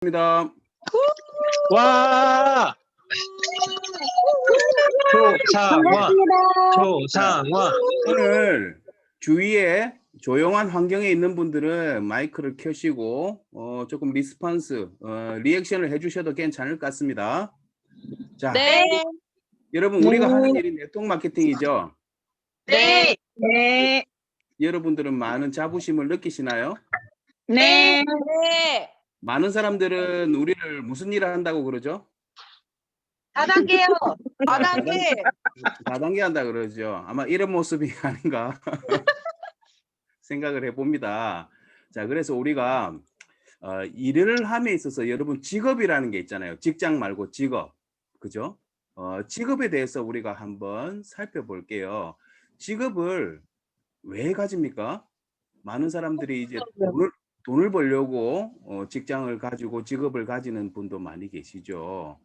입니다. 와! 조상화, 조상화. 오늘 주위에 조용한 환경에 있는 분들은 마이크를 켜시고 조금 리스폰스, 리액션을 해주셔도 괜찮을 것 같습니다. 자, 네. 여러분 우리가 하는 일이 네트워크 마케팅이죠. 네. 네. 여러분들은 많은 자부심을 느끼시나요? 네. 네. 많은 사람들은 우리를 무슨 일을 한다고 그러죠? 4단계요. 4단계. 4단계 한다 그러죠. 아마 이런 모습이 아닌가 생각을 해봅니다. 자, 그래서 우리가 일을 함에 있어서 여러분 직업이라는 게 있잖아요. 직장 말고 직업, 그죠? 직업에 대해서 우리가 한번 살펴볼게요. 직업을 왜 가집니까? 많은 사람들이 이제 돈을 벌려고 직장을 가지고 직업을 가지는 분도 많이 계시죠.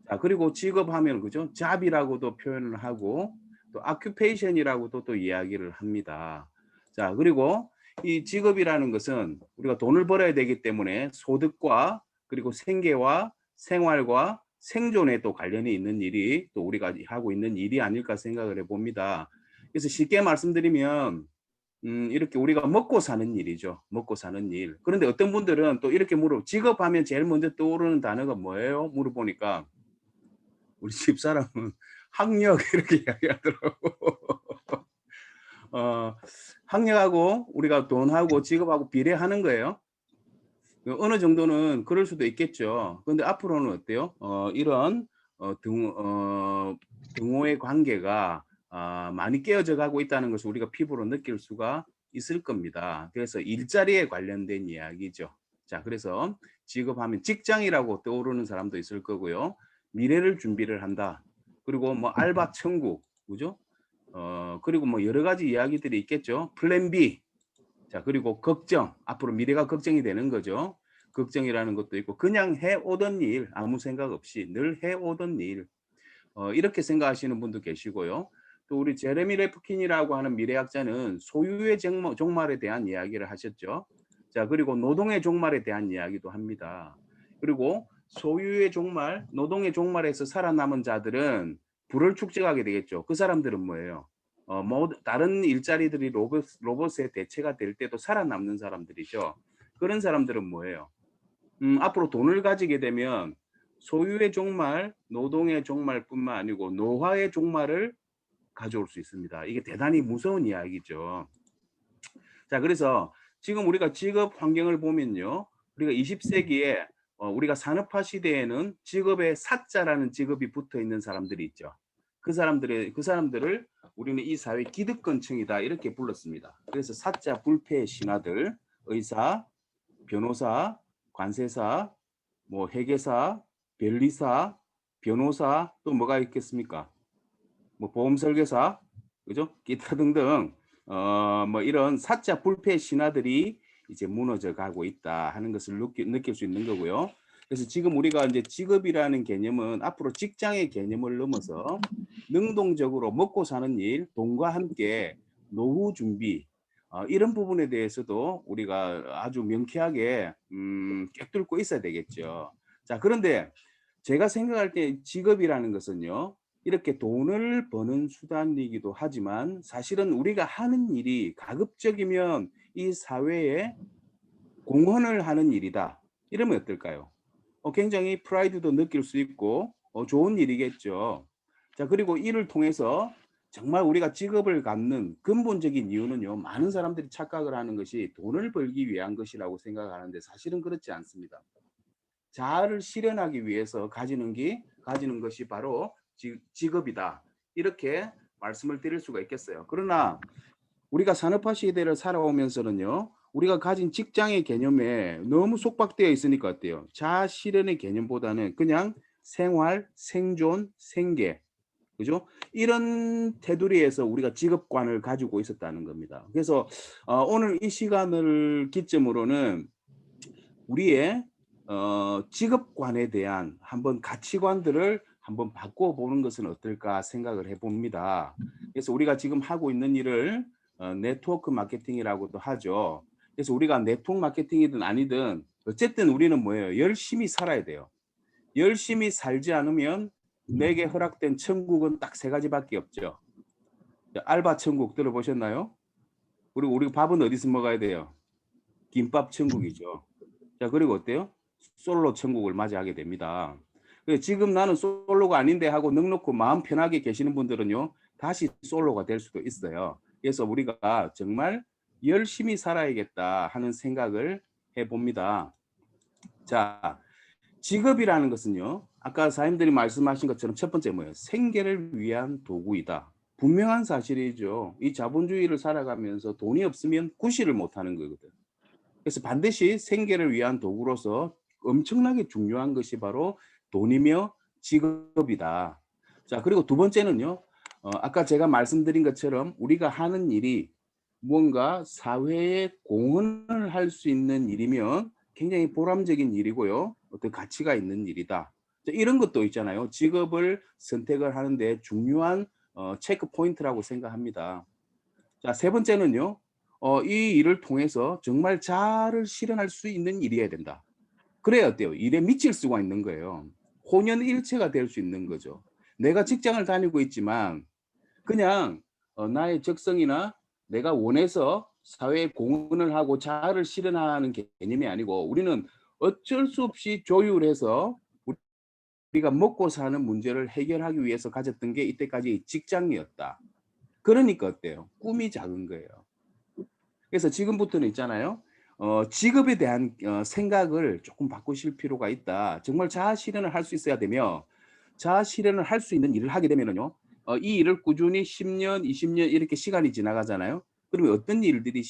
자, 그리고 직업하면 그죠? 잡이라고도 표현을 하고 또 occupation이라고도 또 이야기를 합니다. 자, 그리고 이 직업이라는 것은 우리가 돈을 벌어야 되기 때문에 소득과 그리고 생계와 생활과 생존에 또 관련이 있는 일이 또 우리가 하고 있는 일이 아닐까 생각을 해봅니다. 그래서 쉽게 말씀드리면 이렇게 우리가 먹고 사는 일이죠. 먹고 사는 일. 그런데 어떤 분들은 또 이렇게 직업하면 제일 먼저 떠오르는 단어가 뭐예요? 물어보니까 우리 집사람은 학력 이렇게 이야기하더라고. 학력하고 우리가 돈하고 직업하고 비례하는 거예요. 어느 정도는 그럴 수도 있겠죠. 그런데 앞으로는 어때요? 이런 등호의 관계가 많이 깨어져 가고 있다는 것을 우리가 피부로 느낄 수가 있을 겁니다. 그래서 일자리에 관련된 이야기죠. 자, 그래서 직업하면 직장이라고 떠오르는 사람도 있을 거고요. 미래를 준비를 한다. 그리고 뭐 알바 천국, 그죠? 그리고 뭐 여러 가지 이야기들이 있겠죠. 플랜 B. 자, 그리고 걱정. 앞으로 미래가 걱정이 되는 거죠. 걱정이라는 것도 있고 그냥 해오던 일, 아무 생각 없이 늘 해오던 일. 이렇게 생각하시는 분도 계시고요. 또 우리 제레미 레프킨이라고 하는 미래학자는 소유의 종말에 대한 이야기를 하셨죠. 자, 그리고 노동의 종말에 대한 이야기도 합니다. 그리고 소유의 종말, 노동의 종말에서 살아남은 자들은 부를 축적하게 되겠죠. 그 사람들은 뭐예요? 뭐 다른 일자리들이 로봇의 대체가 될 때도 살아남는 사람들이죠. 그런 사람들은 뭐예요? 앞으로 돈을 가지게 되면 소유의 종말, 노동의 종말뿐만 아니고 노화의 종말을 가져올 수 있습니다. 이게 대단히 무서운 이야기죠. 자, 그래서 지금 우리가 직업 환경을 보면요. 우리가 20세기에 우리가 산업화 시대에는 직업에 사자라는 직업이 붙어 있는 사람들이 있죠. 그 사람들을 우리는 이 사회 기득권층이다 이렇게 불렀습니다. 그래서 사자 불패의 신하들, 의사, 변호사, 관세사, 뭐 회계사, 변리사, 변호사 또 뭐가 있겠습니까? 뭐 보험 설계사, 그죠? 기타 등등 뭐 이런 사자 불패 신화들이 이제 무너져 가고 있다 하는 것을 느낄 수 있는 거고요. 그래서 지금 우리가 이제 직업이라는 개념은 앞으로 직장의 개념을 넘어서 능동적으로 먹고 사는 일, 돈과 함께 노후 준비 이런 부분에 대해서도 우리가 아주 명쾌하게 꿰뚫고 있어야 되겠죠. 자, 그런데 제가 생각할 때 직업이라는 것은요. 이렇게 돈을 버는 수단이기도 하지만 사실은 우리가 하는 일이 가급적이면 이 사회에 공헌을 하는 일이다. 이러면 어떨까요? 굉장히 프라이드도 느낄 수 있고 좋은 일이겠죠. 자, 그리고 이를 통해서 정말 우리가 직업을 갖는 근본적인 이유는요. 많은 사람들이 착각을 하는 것이 돈을 벌기 위한 것이라고 생각하는데 사실은 그렇지 않습니다. 자아를 실현하기 위해서 가지는 것이 바로 직업이다. 이렇게 말씀을 드릴 수가 있겠어요. 그러나 우리가 산업화 시대를 살아오면서는요. 우리가 가진 직장의 개념에 너무 속박되어 있으니까 어때요? 자아 실현의 개념보다는 그냥 생활, 생존, 생계. 그죠? 이런 테두리에서 우리가 직업관을 가지고 있었다는 겁니다. 그래서 오늘 이 시간을 기점으로는 우리의 직업관에 대한 한번 가치관들을 한번 바꿔보는 것은 어떨까 생각을 해봅니다. 그래서 우리가 지금 하고 있는 일을 네트워크 마케팅이라고도 하죠. 그래서 우리가 네트워크 마케팅이든 아니든 어쨌든 우리는 뭐예요? 열심히 살아야 돼요. 열심히 살지 않으면 내게 허락된 천국은 딱 세 가지밖에 없죠. 알바 천국 들어보셨나요? 그리고 우리 밥은 어디서 먹어야 돼요? 김밥 천국이죠. 자, 그리고 어때요? 솔로 천국을 맞이하게 됩니다. 지금 나는 솔로가 아닌데 하고 넉넉고 마음 편하게 계시는 분들은요, 다시 솔로가 될 수도 있어요. 그래서 우리가 정말 열심히 살아야겠다 하는 생각을 해봅니다. 자, 직업이라는 것은요, 아까 사님들이 말씀하신 것처럼 첫 번째 뭐예요? 생계를 위한 도구이다. 분명한 사실이죠. 이 자본주의를 살아가면서 돈이 없으면 구실을 못하는 거거든. 그래서 반드시 생계를 위한 도구로서 엄청나게 중요한 것이 바로 돈이며 직업이다. 자, 그리고 두 번째는요. 아까 제가 말씀드린 것처럼 우리가 하는 일이 뭔가 사회에 공헌을 할 수 있는 일이면 굉장히 보람적인 일이고요. 어떤 가치가 있는 일이다. 자, 이런 것도 있잖아요. 직업을 선택을 하는데 중요한 체크 포인트라고 생각합니다. 자, 세 번째는요. 이 일을 통해서 정말 자아를 실현할 수 있는 일이어야 된다. 그래야 어때요? 일에 미칠 수가 있는 거예요. 혼연일체가 될 수 있는 거죠. 내가 직장을 다니고 있지만 그냥 나의 적성이나 내가 원해서 사회에 공헌을 하고 자아를 실현하는 개념이 아니고 우리는 어쩔 수 없이 조율해서 우리가 먹고 사는 문제를 해결하기 위해서 가졌던 게 이때까지 직장이었다. 그러니까 어때요? 꿈이 작은 거예요. 그래서 지금부터는 있잖아요. 직업에 대한 생각을 조금 바꾸실 필요가 있다. 정말 자아 실현을 할 수 있어야 되며 자아 실현을 할 수 있는 일을 하게 되면은요. 이 일을 꾸준히 10년, 20년 이렇게 시간이 지나가잖아요. 그러면 어떤 일들이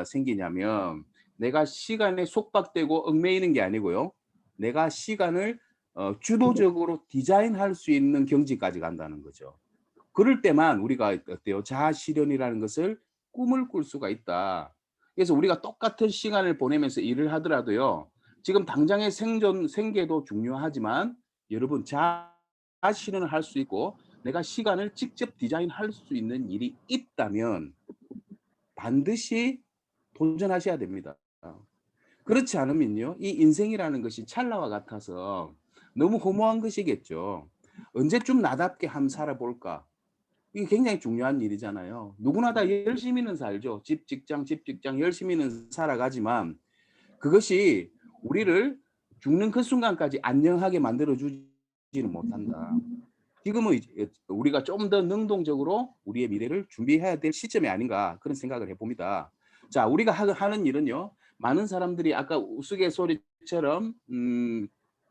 생기냐면 내가 시간에 속박되고 얽매이는 게 아니고요. 내가 시간을 주도적으로 디자인할 수 있는 경지까지 간다는 거죠. 그럴 때만 우리가 어때요? 자아 실현이라는 것을 꿈을 꿀 수가 있다. 그래서 우리가 똑같은 시간을 보내면서 일을 하더라도요. 지금 당장의 생계도 중요하지만 여러분 자아 실현을 할 수 있고 내가 시간을 직접 디자인할 수 있는 일이 있다면 반드시 도전하셔야 됩니다. 그렇지 않으면요. 이 인생이라는 것이 찰나와 같아서 너무 허무한 것이겠죠. 언제쯤 나답게 한번 살아볼까? 이게 굉장히 중요한 일이잖아요. 누구나 다 열심히는 살죠. 집, 직장 열심히는 살아가지만 그것이 우리를 죽는 그 순간까지 안녕하게 만들어주지는 못한다. 지금은 우리가 좀 더 능동적으로 우리의 미래를 준비해야 될 시점이 아닌가 그런 생각을 해봅니다. 자, 우리가 하는 일은요. 많은 사람들이 아까 우스갯소리처럼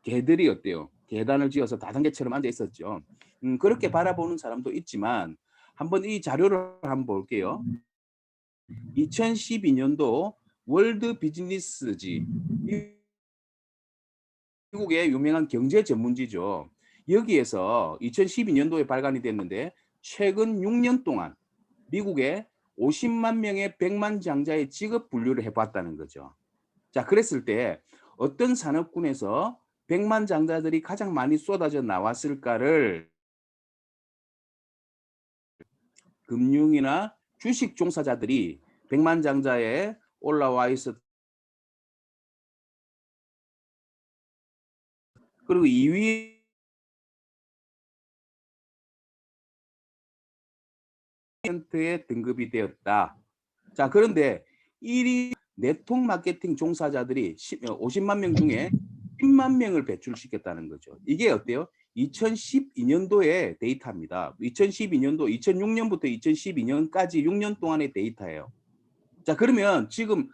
개들이 어때요? 계단을 지어서 다단계처럼 앉아 있었죠. 그렇게 바라보는 사람도 있지만 한번 이 자료를 한번 볼게요. 2012년도 월드 비즈니스지 미국의 유명한 경제 전문지죠. 여기에서 2012년도에 발간이 됐는데 최근 6년 동안 미국의 50만 명의 100만 장자의 직업 분류를 해봤다는 거죠. 자, 그랬을 때 어떤 산업군에서 100만 장자들이 가장 많이 쏟아져 나왔을까를 금융이나 주식 종사자들이 100만 장자에 올라와 있었 그리고 2위에 등급이 되었다. 자, 그런데 1위 네트워크 마케팅 종사자들이 50만 명 중에 10만 명을 배출시켰다는 거죠. 이게 어때요? 2012년도의 데이터입니다. 2012년도, 2006년부터 2012년까지 6년 동안의 데이터예요. 자, 그러면 지금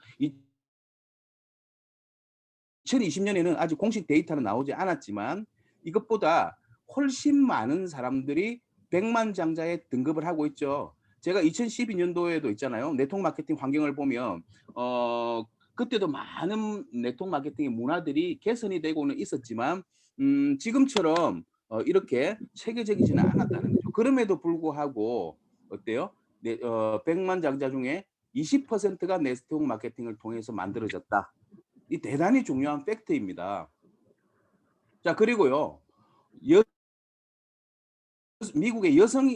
2020년에는 아직 공식 데이터는 나오지 않았지만 이것보다 훨씬 많은 사람들이 100만 장자에 등급을 하고 있죠. 제가 2012년도에도 있잖아요. 네트워크 마케팅 환경을 보면 그때도 많은 네트워크 마케팅의 문화들이 개선이 되고는 있었지만 지금처럼 이렇게 체계적이지는 않았다는 거죠. 그럼에도 불구하고 어때요? 100만 장자 중에 20%가 네트워크 마케팅을 통해서 만들어졌다. 이 대단히 중요한 팩트입니다. 자, 그리고요. 미국의 여성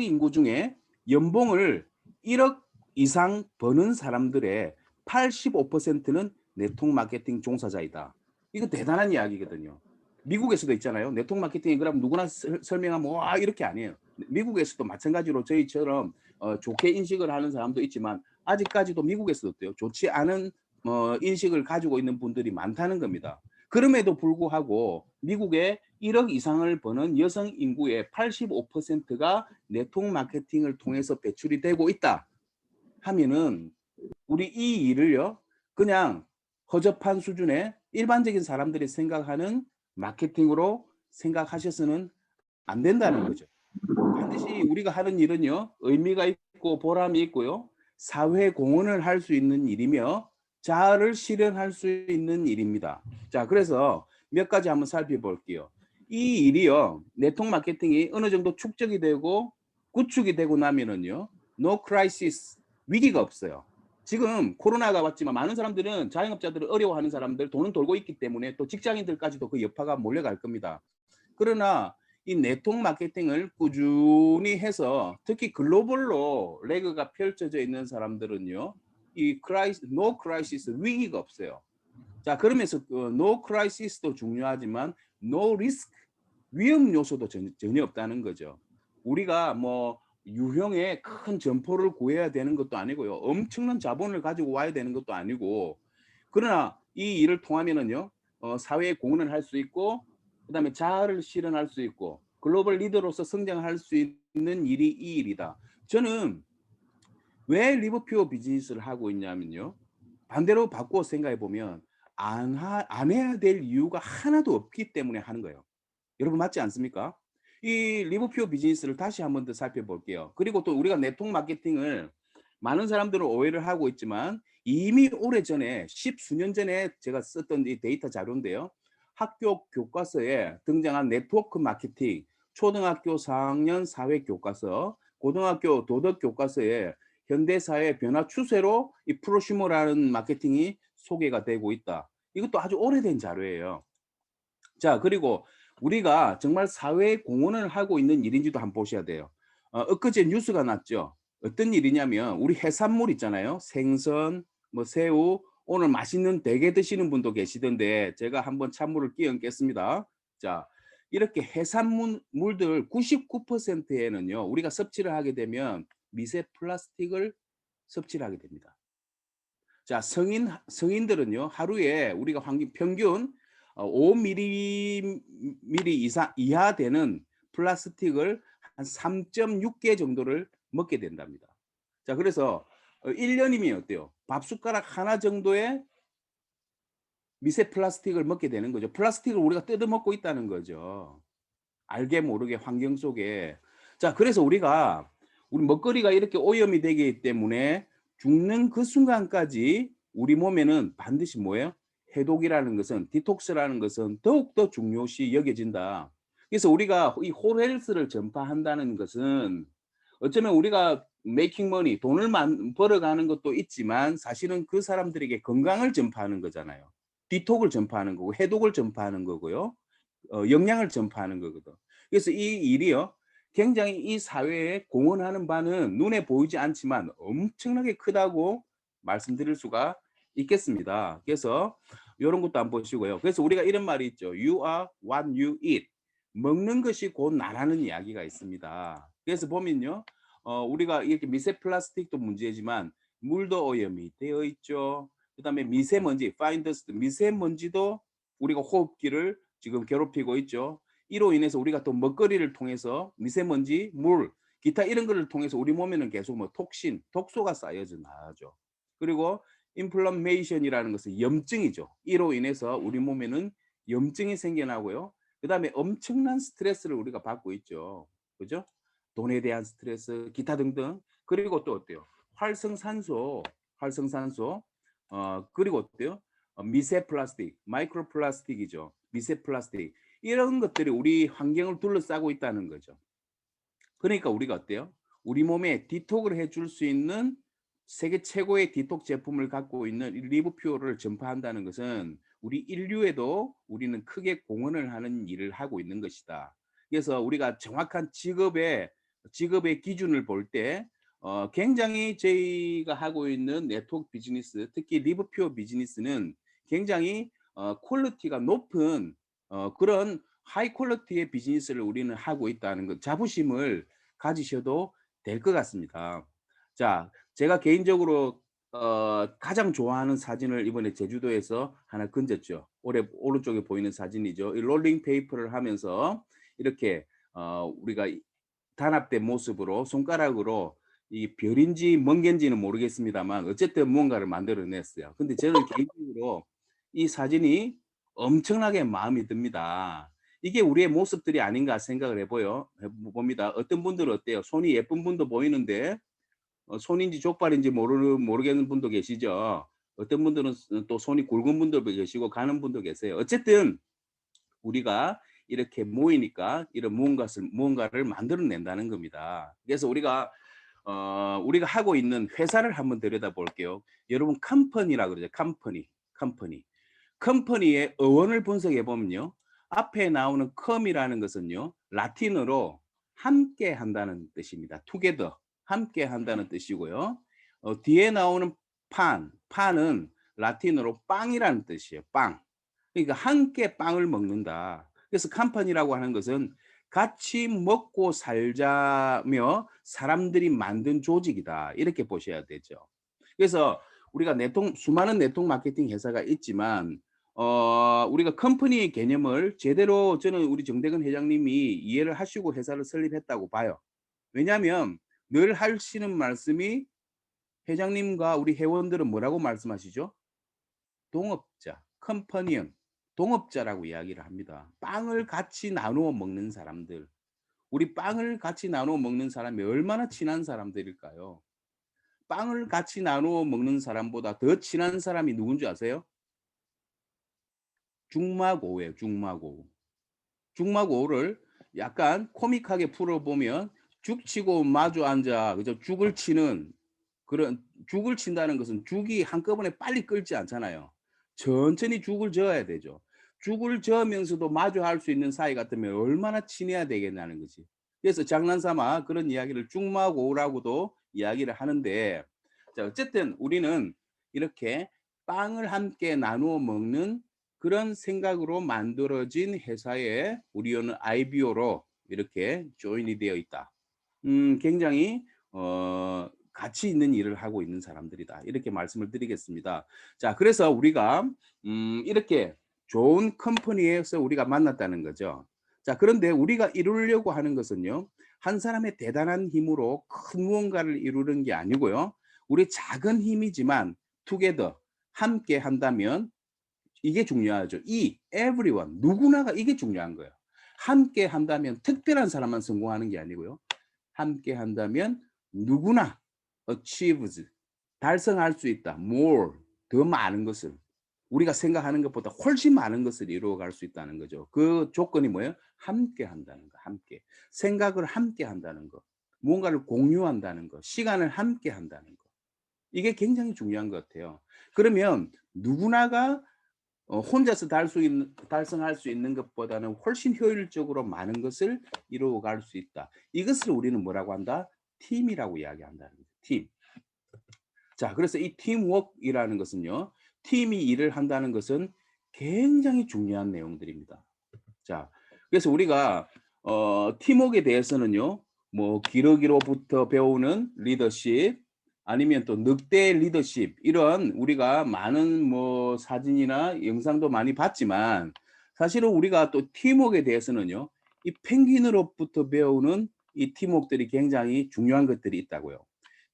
인구 중에 연봉을 1억 이상 버는 사람들의 85%는 네트워크 마케팅 종사자이다. 이거 대단한 이야기거든요. 미국에서도 있잖아요. 네트워크 마케팅이 그럼 누구나 설명하면 와 이렇게 아니에요. 미국에서도 마찬가지로 저희처럼 좋게 인식을 하는 사람도 있지만 아직까지도 미국에서도 어때요? 좋지 않은 인식을 가지고 있는 분들이 많다는 겁니다. 그럼에도 불구하고 미국의 1억 이상을 버는 여성 인구의 85%가 네트워크 마케팅을 통해서 배출이 되고 있다 하면은 우리 이 일을요 그냥 허접한 수준의 일반적인 사람들이 생각하는 마케팅으로 생각하셔서는 안 된다는 거죠. 반드시 우리가 하는 일은요 의미가 있고 보람이 있고요 사회 공헌을 할 수 있는 일이며 자아를 실현할 수 있는 일입니다. 자, 그래서 몇 가지 한번 살펴볼게요. 이 일이요 네트워크 마케팅이 어느 정도 축적이 되고 구축이 되고 나면은요 no crisis 위기가 없어요. 지금 코로나가 왔지만 많은 사람들은 자영업자들을 어려워하는 사람들 돈은 돌고 있기 때문에 또 직장인들까지도 그 여파가 몰려갈 겁니다. 그러나 이 네트워크 마케팅을 꾸준히 해서 특히 글로벌로 레그가 펼쳐져 있는 사람들은요 이 no crisis 위기가 없어요. 자, 그러면서 no crisis도 중요하지만 no risk 위험 요소도 전혀 없다는 거죠. 우리가 뭐 유형의 큰 점포를 구해야 되는 것도 아니고요. 엄청난 자본을 가지고 와야 되는 것도 아니고 그러나 이 일을 통하면은요 사회에 공헌을 할 수 있고 그다음에 자아를 실현할 수 있고 글로벌 리더로서 성장할 수 있는 일이 이 일이다. 저는 왜 리버퓨어 비즈니스를 하고 있냐면요. 반대로 바꿔 생각해 보면 안 해야 될 이유가 하나도 없기 때문에 하는 거예요. 여러분 맞지 않습니까? 이 리버퓨어 비즈니스를 다시 한번 더 살펴볼게요. 그리고 또 우리가 네트워크 마케팅을 많은 사람들은 오해를 하고 있지만 이미 오래전에 10수년 전에 제가 썼던 이 데이터 자료인데요. 학교 교과서에 등장한 네트워크 마케팅, 초등학교 4학년 사회 교과서, 고등학교 도덕 교과서에 현대사회 변화 추세로 이 프로슈머라는 마케팅이 소개가 되고 있다. 이것도 아주 오래된 자료예요. 자, 그리고 우리가 정말 사회에 공헌을 하고 있는 일인지도 한번 보셔야 돼요. 엊그제 뉴스가 났죠. 어떤 일이냐면 우리 해산물 있잖아요. 생선, 뭐 새우, 오늘 맛있는 대게 드시는 분도 계시던데 제가 한번 찬물을 끼얹겠습니다. 자, 이렇게 해산물들 99%에는요. 우리가 섭취를 하게 되면 미세 플라스틱을 섭취를 하게 됩니다. 자, 성인들은요. 하루에 우리가 평균 5mm 이하 되는 플라스틱을 한 3.6개 정도를 먹게 된답니다. 자, 그래서 1년이면 어때요? 밥숟가락 하나 정도의 미세 플라스틱을 먹게 되는 거죠. 플라스틱을 우리가 뜯어먹고 있다는 거죠. 알게 모르게 환경 속에. 자, 그래서 우리 먹거리가 이렇게 오염이 되기 때문에 죽는 그 순간까지 우리 몸에는 반드시 뭐예요? 해독이라는 것은, 디톡스라는 것은 더욱더 중요시 여겨진다. 그래서 우리가 이 홀헬스를 전파한다는 것은 어쩌면 우리가 메이킹 머니, 돈을 벌어가는 것도 있지만 사실은 그 사람들에게 건강을 전파하는 거잖아요. 디톡을 전파하는 거고 해독을 전파하는 거고요. 영양을 전파하는 거거든. 그래서 이 일이요. 굉장히 이 사회에 공헌하는 바는 눈에 보이지 않지만 엄청나게 크다고 말씀드릴 수가 있겠습니다. 그래서 이런 것도 한번 보시고요. 그래서 우리가 이런 말이 있죠. You are what you eat. 먹는 것이 곧 나라는 이야기가 있습니다. 그래서 보면요. 우리가 이렇게 미세 플라스틱도 문제지만 물도 오염이 되어 있죠. 그다음에 미세먼지, 파인 더스트, 미세먼지도 우리가 호흡기를 지금 괴롭히고 있죠. 이로 인해서 우리가 또 먹거리를 통해서 미세먼지, 물, 기타 이런 것을 통해서 우리 몸에는 계속 뭐 톡신, 독소가 쌓여져 나가죠. 그리고 인플라메이션이라는 것은 염증이죠. 이로 인해서 우리 몸에는 염증이 생겨나고요. 그다음에 엄청난 스트레스를 우리가 받고 있죠. 그죠? 돈에 대한 스트레스, 기타 등등. 그리고 또 어때요? 활성산소, 그리고 어때요? 미세 플라스틱, 마이크로 플라스틱이죠. 미세 플라스틱. 이런 것들이 우리 환경을 둘러싸고 있다는 거죠. 그러니까 우리가 어때요? 우리 몸에 디톡을 해줄 수 있는 세계 최고의 디톡 제품을 갖고 있는 리브퓨어를 전파한다는 것은 우리 인류에도 우리는 크게 공헌을 하는 일을 하고 있는 것이다. 그래서 우리가 정확한 직업의 기준을 볼 때 굉장히 저희가 하고 있는 네트워크 비즈니스, 특히 리브퓨어 비즈니스는 굉장히 퀄리티가 높은 그런 하이 퀄리티의 비즈니스를 우리는 하고 있다는 것, 자부심을 가지셔도 될 것 같습니다. 자, 제가 개인적으로 가장 좋아하는 사진을 이번에 제주도에서 하나 건졌죠. 오른쪽에 보이는 사진이죠. 이 롤링 페이퍼를 하면서 이렇게 우리가 단합된 모습으로 손가락으로 이 별인지 멍겐지는 모르겠습니다만 어쨌든 무언가를 만들어냈어요. 근데 저는 개인적으로 이 사진이 엄청나게 마음이 듭니다. 이게 우리의 모습들이 아닌가 생각을 해봅니다. 어떤 분들은 어때요? 손이 예쁜 분도 보이는데 손인지 족발인지 모르겠는 분도 계시죠. 어떤 분들은 또 손이 굵은 분들도 계시고 가는 분도 계세요. 어쨌든 우리가 이렇게 모이니까 이런 무언가를 만들어낸다는 겁니다. 그래서 우리가 하고 있는 회사를 한번 들여다볼게요. 여러분 컴퍼니라고 그러죠. 컴퍼니의 어원을 분석해 보면요. 앞에 나오는 컴이라는 것은요. 라틴어로 함께 한다는 뜻입니다. together, 함께 한다는 뜻이고요. 뒤에 나오는 판은 라틴어로 빵이라는 뜻이에요. 빵. 그러니까 함께 빵을 먹는다. 그래서 컴퍼니라고 하는 것은 같이 먹고 살자며 사람들이 만든 조직이다. 이렇게 보셔야 되죠. 그래서 우리가 수많은 네트워크 마케팅 회사가 있지만 우리가 컴퍼니 개념을 제대로 저는 우리 정대근 회장님이 이해를 하시고 회사를 설립했다고 봐요. 왜냐하면 늘 하시는 말씀이 회장님과 우리 회원들은 뭐라고 말씀하시죠? 동업자, 컴퍼니언, 동업자라고 이야기를 합니다. 빵을 같이 나누어 먹는 사람들. 우리 빵을 같이 나누어 먹는 사람이 얼마나 친한 사람들일까요? 빵을 같이 나누어 먹는 사람보다 더 친한 사람이 누군지 아세요? 중마고예요. 중마고를 약간 코믹하게 풀어보면 죽치고 마주 앉아 그죠? 죽을 친다는 것은 죽이 한꺼번에 빨리 끓지 않잖아요. 천천히 죽을 저어야 되죠. 죽을 저으면서도 마주할 수 있는 사이 같으면 얼마나 친해야 되겠냐는 거지. 그래서 장난삼아 그런 이야기를 중마고라고도 이야기를 하는데, 자, 어쨌든 우리는 이렇게 빵을 함께 나누어 먹는 그런 생각으로 만들어진 회사에 우리는 IBO로 이렇게 조인이 되어 있다. 굉장히 가치 있는 일을 하고 있는 사람들이다. 이렇게 말씀을 드리겠습니다. 자, 그래서 우리가 이렇게 좋은 컴퍼니에서 우리가 만났다는 거죠. 자, 그런데 우리가 이루려고 하는 것은요. 한 사람의 대단한 힘으로 큰 무언가를 이루는 게 아니고요. 우리 작은 힘이지만 together, 함께 한다면 이게 중요하죠. everyone, 누구나가 이게 중요한 거예요. 함께 한다면 특별한 사람만 성공하는 게 아니고요. 함께 한다면 누구나 achieves, 달성할 수 있다. more, 더 많은 것을. 우리가 생각하는 것보다 훨씬 많은 것을 이루어갈 수 있다는 거죠. 그 조건이 뭐예요? 함께 한다는 거. 함께. 생각을 함께 한다는 거. 무언가를 공유한다는 거. 시간을 함께 한다는 거. 이게 굉장히 중요한 것 같아요. 그러면 누구나가 혼자서 달성할 수 있는 것보다는 훨씬 효율적으로 많은 것을 이루어갈 수 있다. 이것을 우리는 뭐라고 한다? 팀이라고 이야기한다는 거죠. 팀. 자, 그래서 이 팀워크이라는 것은요. 팀이 일을 한다는 것은 굉장히 중요한 내용들입니다. 자, 그래서 우리가 팀워크에 대해서는요. 뭐 기러기로부터 배우는 리더십, 아니면 또 늑대 리더십, 이런 우리가 많은 뭐 사진이나 영상도 많이 봤지만 사실은 우리가 또 팀워크에 대해서는요. 이 펭귄으로부터 배우는 이 팀워크들이 굉장히 중요한 것들이 있다고요.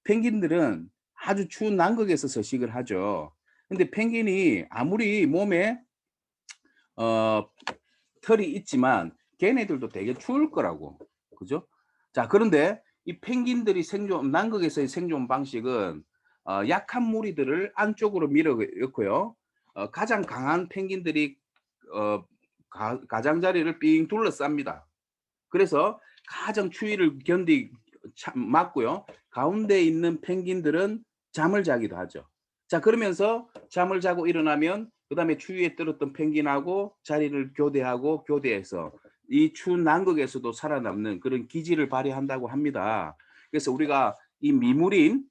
펭귄들은 아주 추운 남극에서 서식을 하죠. 근데 펭귄이 아무리 몸에 털이 있지만 걔네들도 되게 추울 거라고. 그죠? 자, 그런데 이 펭귄들이 남극에서의 생존 방식은 약한 무리들을 안쪽으로 밀어 넣고요. 가장 강한 펭귄들이 가장자리를 삥 둘러쌉니다. 그래서 가장 추위를 맞고요. 가운데 있는 펭귄들은 잠을 자기도 하죠. 자, 그러면서 잠을 자고 일어나면 그 다음에 추위에 떨었던 펭귄하고 자리를 교대해서 이 추운 남극에서도 살아남는 그런 기질을 발휘한다고 합니다. 그래서 우리가 이 미물인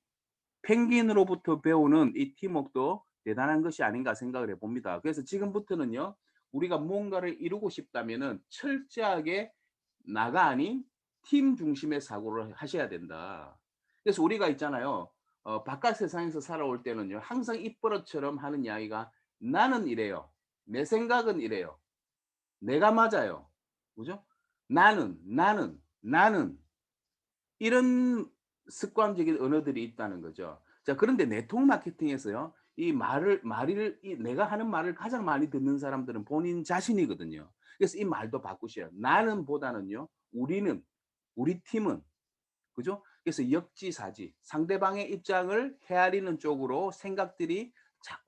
펭귄으로부터 배우는 이 팀워크도 대단한 것이 아닌가 생각을 해봅니다. 그래서 지금부터는요, 우리가 뭔가를 이루고 싶다면은 철저하게 나가 아닌 팀 중심의 사고를 하셔야 된다. 그래서 우리가 있잖아요. 바깥 세상에서 살아올 때는요, 항상 입버릇처럼 하는 이야기가 나는 이래요. 내 생각은 이래요. 내가 맞아요. 그죠? 나는. 이런 습관적인 언어들이 있다는 거죠. 자, 그런데 네트워크 마케팅에서요, 내가 하는 말을 가장 많이 듣는 사람들은 본인 자신이거든요. 그래서 이 말도 바꾸셔요. 나는 보다는요, 우리 팀은, 그죠? 그래서 역지사지, 상대방의 입장을 헤아리는 쪽으로 생각들이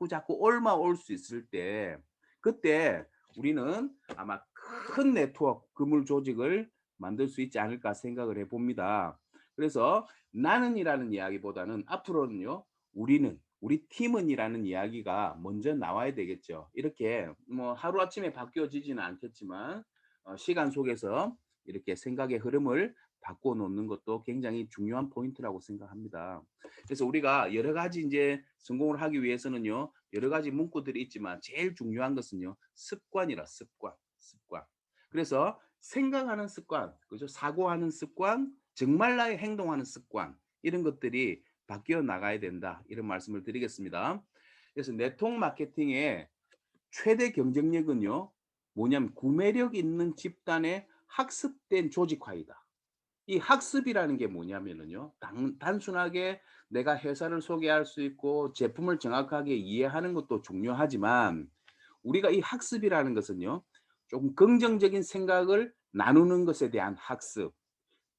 자꾸 옮아올 수 있을 때, 그때 우리는 아마 큰 네트워크 그물 조직을 만들 수 있지 않을까 생각을 해봅니다. 그래서 나는이라는 이야기보다는 앞으로는요, 우리 팀은이라는 이야기가 먼저 나와야 되겠죠. 이렇게 뭐 하루아침에 바뀌어지지는 않겠지만 시간 속에서 이렇게 생각의 흐름을 바꿔놓는 것도 굉장히 중요한 포인트라고 생각합니다. 그래서 우리가 여러 가지 이제 성공을 하기 위해서는요, 여러 가지 문구들이 있지만 제일 중요한 것은요, 습관. 그래서 생각하는 습관, 그죠? 사고하는 습관, 정말 나의 행동하는 습관, 이런 것들이 바뀌어 나가야 된다. 이런 말씀을 드리겠습니다. 그래서 네트워크 마케팅의 최대 경쟁력은요, 뭐냐면 구매력 있는 집단의 학습된 조직화이다. 이 학습이라는 게 뭐냐면은요, 단순하게 내가 회사를 소개할 수 있고 제품을 정확하게 이해하는 것도 중요하지만, 우리가 이 학습이라는 것은요, 조금 긍정적인 생각을 나누는 것에 대한 학습,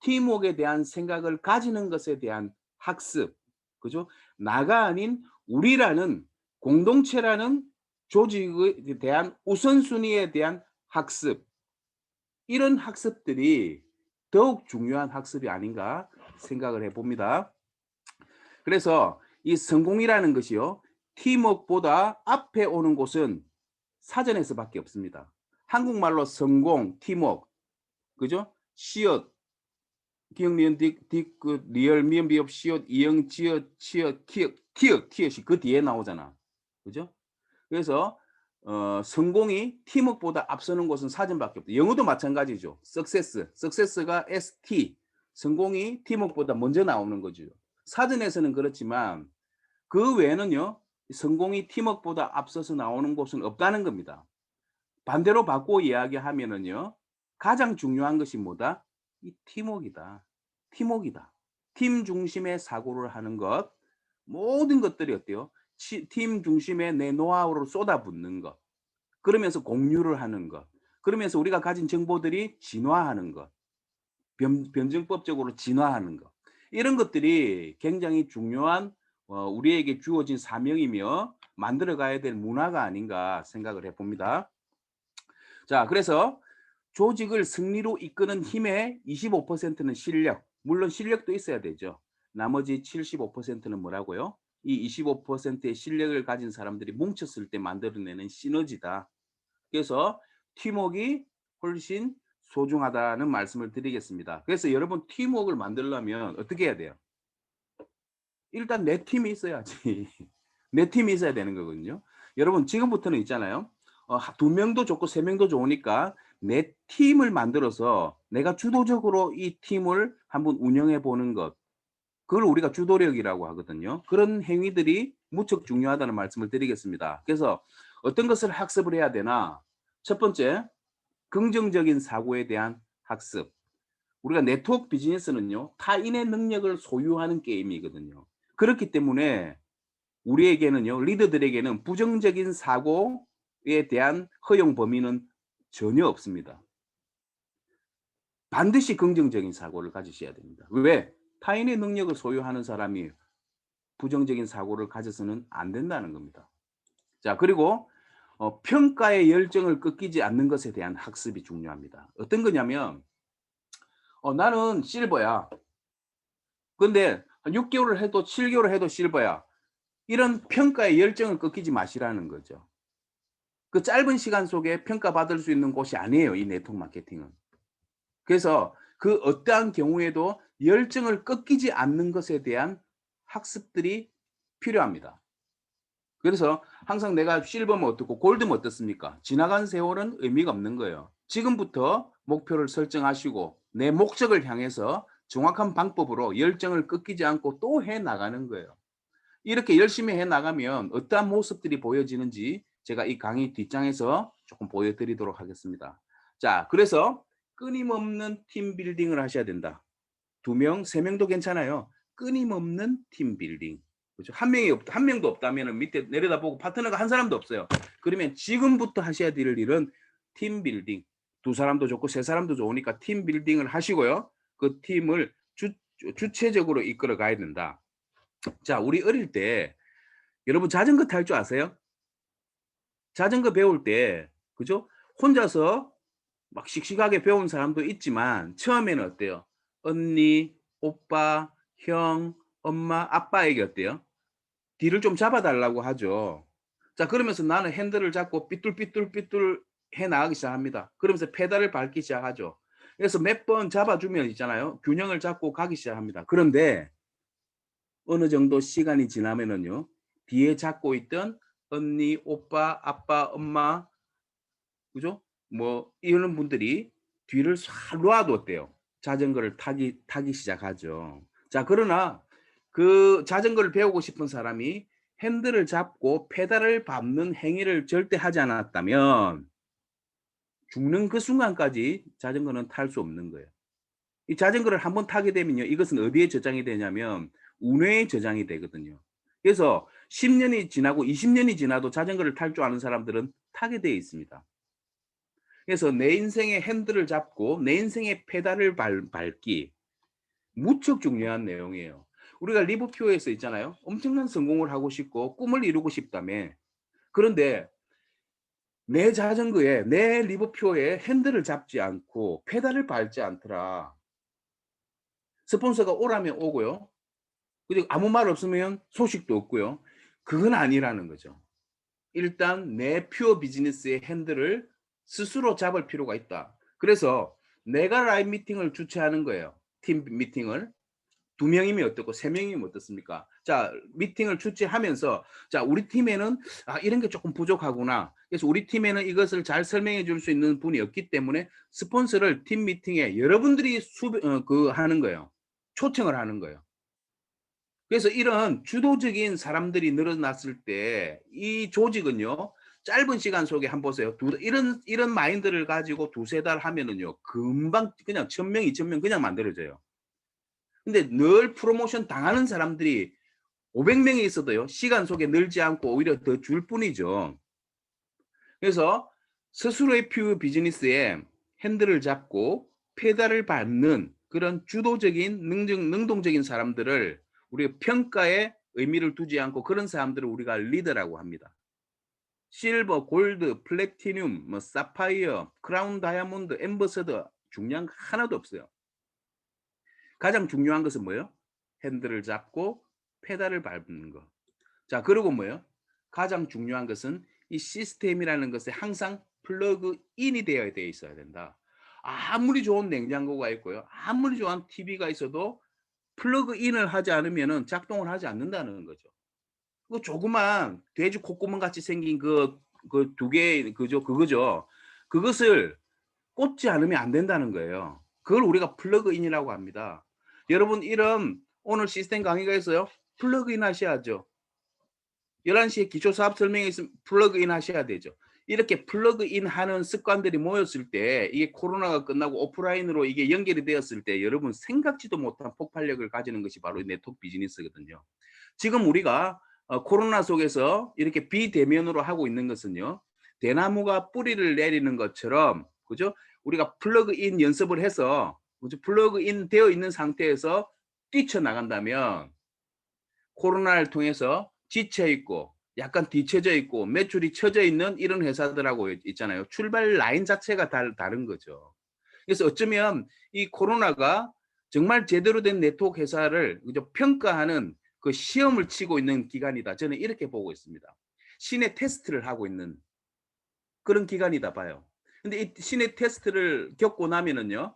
팀워크에 대한 생각을 가지는 것에 대한 학습, 그죠? 나가 아닌 우리라는 공동체라는 조직에 대한 우선순위에 대한 학습, 이런 학습들이 더욱 중요한 학습이 아닌가 생각을 해봅니다. 그래서 이 성공이라는 것이요, 팀워크보다 앞에 오는 곳은 사전에서밖에 없습니다. 한국말로 성공, 팀워크, 그죠? 시옷, 기역, 니은, 그 리얼, 미음, 비읍, 시옷, 이응, 지읒, 치읓, 티읕이 그 뒤에 나오잖아. 그죠? 그래서 성공이 팀워크보다 앞서는 곳은 사전밖에 없다. 영어도 마찬가지죠. success가 ST, 성공이 팀워크보다 먼저 나오는 거죠. 사전에서는 그렇지만 그 외에는요, 성공이 팀워크보다 앞서서 나오는 곳은 없다는 겁니다. 반대로 바꿔 이야기하면은요, 가장 중요한 것이 뭐다? 이 팀워크이다. 팀 중심의 사고를 하는 것, 모든 것들이 어때요? 팀 중심의 내 노하우를 쏟아붓는 것, 그러면서 공유를 하는 것, 그러면서 우리가 가진 정보들이 진화하는 것, 변증법적으로 진화하는 것, 이런 것들이 굉장히 중요한 우리에게 주어진 사명이며 만들어가야 될 문화가 아닌가 생각을 해봅니다. 자, 그래서 조직을 승리로 이끄는 힘의 25%는 실력, 물론 실력도 있어야 되죠. 나머지 75%는 뭐라고요? 이 25%의 실력을 가진 사람들이 뭉쳤을 때 만들어내는 시너지다. 그래서 팀워크가 훨씬 소중하다는 말씀을 드리겠습니다. 그래서 여러분, 팀워크를 만들려면 어떻게 해야 돼요? 일단 내 팀이 있어야지. 내 팀이 있어야 되는 거거든요. 여러분, 지금부터는 있잖아요. 2명도 좋고 3명도 좋으니까 내 팀을 만들어서 내가 주도적으로 이 팀을 한번 운영해 보는 것, 그걸 우리가 주도력이라고 하거든요. 그런 행위들이 무척 중요하다는 말씀을 드리겠습니다. 그래서 어떤 것을 학습을 해야 되나? 첫 번째, 긍정적인 사고에 대한 학습. 우리가 네트워크 비즈니스는요, 타인의 능력을 소유하는 게임이거든요. 그렇기 때문에 우리에게는요, 리더들에게는 부정적인 사고에 대한 허용 범위는 전혀 없습니다. 반드시 긍정적인 사고를 가지셔야 됩니다. 왜? 타인의 능력을 소유하는 사람이 부정적인 사고를 가져서는 안 된다는 겁니다. 자, 그리고 평가의 열정을 꺾이지 않는 것에 대한 학습이 중요합니다. 어떤 거냐면, 나는 실버야. 근데 한 6개월을 해도 7개월을 해도 실버야. 이런 평가의 열정을 꺾이지 마시라는 거죠. 그 짧은 시간 속에 평가받을 수 있는 곳이 아니에요, 이 네트워크 마케팅은. 그래서 그 어떠한 경우에도 열정을 꺾이지 않는 것에 대한 학습들이 필요합니다. 그래서 항상 내가 실버면 어떻고 골드면 어떻습니까? 지나간 세월은 의미가 없는 거예요. 지금부터 목표를 설정하시고 내 목적을 향해서 정확한 방법으로 열정을 꺾이지 않고 또 해 나가는 거예요. 이렇게 열심히 해 나가면 어떠한 모습들이 보여지는지 제가 이 강의 뒷장에서 조금 보여드리도록 하겠습니다. 자, 그래서 끊임없는 팀 빌딩을 하셔야 된다. 2명, 3명도 괜찮아요. 끊임없는 팀 빌딩. 그렇죠? 한 명도 없다면 밑에 내려다보고 파트너가 한 사람도 없어요. 그러면 지금부터 하셔야 될 일은 팀 빌딩. 2사람도 좋고 3사람도 좋으니까 팀 빌딩을 하시고요. 그 팀을 주체적으로 이끌어 가야 된다. 자, 우리 어릴 때 여러분 자전거 탈 줄 아세요? 자전거 배울 때 그죠? 혼자서 막 씩씩하게 배운 사람도 있지만 처음에는 어때요? 언니, 오빠, 형, 엄마, 아빠에게 어때요? 뒤를 좀 잡아달라고 하죠. 자, 그러면서 나는 핸들을 잡고 삐뚤삐뚤삐뚤 해 나가기 시작합니다. 그러면서 페달을 밟기 시작하죠. 그래서 몇 번 잡아주면 있잖아요. 균형을 잡고 가기 시작합니다. 그런데 어느 정도 시간이 지나면은요. 뒤에 잡고 있던 언니, 오빠, 아빠, 엄마, 그죠? 뭐 이런 분들이 뒤를 싹 놓아뒀대요. 자전거를 타기 시작하죠. 자, 그러나 그 자전거를 배우고 싶은 사람이 핸들을 잡고 페달을 밟는 행위를 절대 하지 않았다면 죽는 그 순간까지 자전거는 탈 수 없는 거예요. 이 자전거를 한번 타게 되면요. 이것은 어디에 저장이 되냐면 운회에 저장이 되거든요. 그래서 10년이 지나고 20년이 지나도 자전거를 탈 줄 아는 사람들은 타게 되어 있습니다. 그래서 내 인생의 핸들을 잡고 내 인생의 페달을 밟기 무척 중요한 내용이에요. 우리가 리버표에서 있잖아요. 엄청난 성공을 하고 싶고 꿈을 이루고 싶다며. 그런데 내 자전거에 내 리버표에 핸들을 잡지 않고 페달을 밟지 않더라. 스폰서가 오라면 오고요. 그리고 아무 말 없으면 소식도 없고요. 그건 아니라는 거죠. 일단 내 퓨어 비즈니스의 핸들을 스스로 잡을 필요가 있다. 그래서 내가 라이브 미팅을 주최하는 거예요. 팀 미팅을. 2명이면 어떻고 3명이면 어떻습니까? 자, 미팅을 주최하면서 자, 우리 팀에는 이런 게 조금 부족하구나. 그래서 우리 팀에는 이것을 잘 설명해 줄 수 있는 분이 없기 때문에 스폰서를 팀 미팅에 여러분들이 하는 거예요. 초청을 하는 거예요. 그래서 이런 주도적인 사람들이 늘어났을 때 이 조직은요. 짧은 시간 속에 한번 보세요. 이런 마인드를 가지고 2-3달 하면은요. 금방 그냥 1000명, 2000명 그냥 만들어져요. 근데 늘 프로모션 당하는 사람들이 500명이 있어도요. 시간 속에 늘지 않고 오히려 더 줄 뿐이죠. 그래서 스스로의 퓨어 비즈니스에 핸들을 잡고 페달을 밟는 그런 주도적인 능동적인 사람들을 우리가 평가에 의미를 두지 않고 그런 사람들을 우리가 리더라고 합니다. 실버, 골드, 플래티늄, 뭐 사파이어, 크라운 다이아몬드, 엠버서더 중요한 거 하나도 없어요. 가장 중요한 것은 뭐예요? 핸들을 잡고 페달을 밟는 거. 자, 그리고 뭐예요? 가장 중요한 것은 이 시스템이라는 것에 항상 플러그인이 되어 있어야 된다. 아무리 좋은 냉장고가 있고요. 아무리 좋은 TV가 있어도 플러그인을 하지 않으면 작동을 하지 않는다는 거죠. 그 조그만 돼지 콧구멍 같이 생긴 그 2개 그거죠. 그것을 꽂지 않으면 안 된다는 거예요. 그걸 우리가 플러그인이라고 합니다. 여러분 이런 오늘 시스템 강의가 있어요. 플러그인 하셔야죠. 11시에 기초사업 설명이 있으면 플러그인 하셔야 되죠. 이렇게 플러그인 하는 습관들이 모였을 때 이게 코로나가 끝나고 오프라인으로 이게 연결이 되었을 때 여러분 생각지도 못한 폭발력을 가지는 것이 바로 네트워크 비즈니스거든요. 지금 우리가 코로나 속에서 이렇게 비대면으로 하고 있는 것은요. 대나무가 뿌리를 내리는 것처럼 그죠? 우리가 플러그인 연습을 해서 그죠? 플러그인 되어 있는 상태에서 뛰쳐나간다면 코로나를 통해서 지쳐 있고 약간 뒤쳐져 있고 매출이 처져 있는 이런 회사들하고 있잖아요. 출발 라인 자체가 다른 거죠. 그래서 어쩌면 이 코로나가 정말 제대로 된 네트워크 회사를 그죠? 평가하는 그 시험을 치고 있는 기간이다. 저는 이렇게 보고 있습니다. 신의 테스트를 하고 있는 그런 기간이다 봐요. 근데 이 신의 테스트를 겪고 나면은요.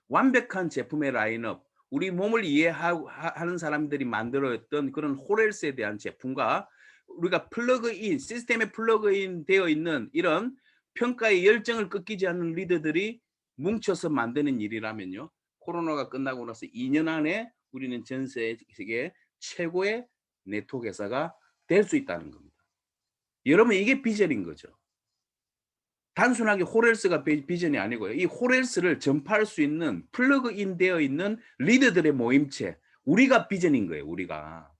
완벽한 제품의 라인업, 우리 몸을 이해하는 사람들이 만들었던 그런 호렐스에 대한 제품과 우리가 플러그인, 시스템에 플러그인 되어 있는 이런 평가의 열정을 꺾이지 않는 리더들이 뭉쳐서 만드는 일이라면요. 코로나가 끝나고 나서 2년 안에 우리는 전 세계 최고의 네트워크 회사가 될 수 있다는 겁니다. 여러분, 이게 비전인 거죠. 단순하게 호렐스가 비전이 아니고요. 이 호렐스를 전파할 수 있는 플러그인 되어 있는 리더들의 모임체, 우리가 비전인 거예요. 우리가.